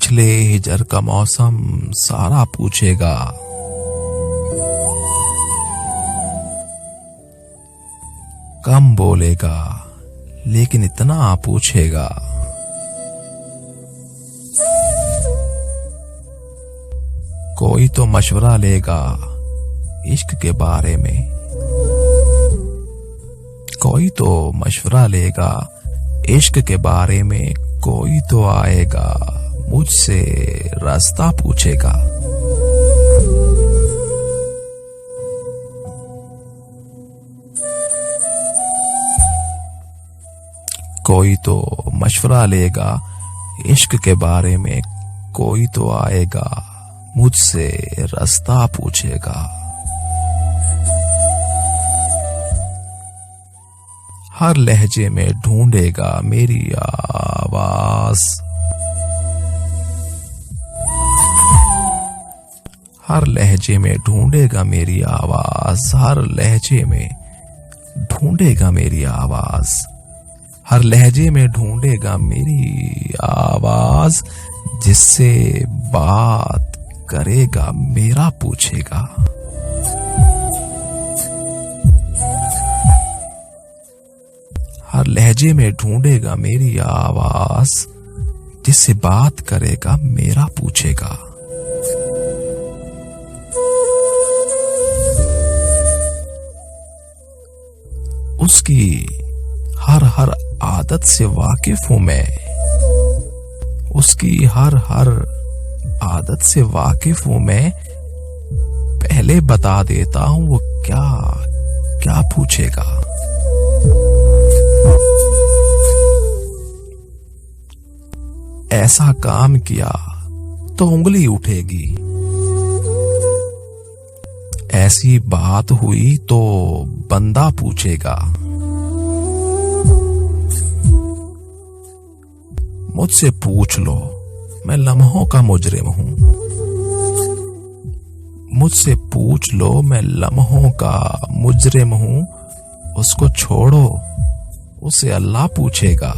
पिछले हिजर का मौसम सारा पूछेगा। कम बोलेगा लेकिन इतना पूछेगा। कोई तो मशवरा लेगा इश्क के बारे में, कोई तो मशवरा लेगा इश्क के बारे में, कोई तो आएगा मुझसे रास्ता पूछेगा। कोई तो मशवरा लेगा इश्क के बारे में, कोई तो आएगा मुझसे रास्ता पूछेगा। हर लहजे में ढूंढेगा मेरी आवाज, हर लहजे में ढूंढेगा मेरी आवाज, हर लहजे में ढूंढेगा मेरी आवाज, हर लहजे में ढूंढेगा मेरी आवाज, जिससे बात करेगा मेरा पूछेगा। हर लहजे में ढूंढेगा मेरी आवाज, जिससे बात करेगा मेरा पूछेगा। उसकी हर हर आदत से वाकिफ हूं मैं, उसकी हर हर आदत से वाकिफ हूं मैं, पहले बता देता हूं वो क्या क्या पूछेगा। ऐसा काम किया तो उंगली उठेगी, ऐसी बात हुई तो बंदा पूछेगा। मुझसे पूछ लो मैं लम्हों का मुजरिम हूं, मुझसे पूछ लो मैं लम्हों का मुजरिम हूं, उसको छोड़ो उसे अल्लाह पूछेगा।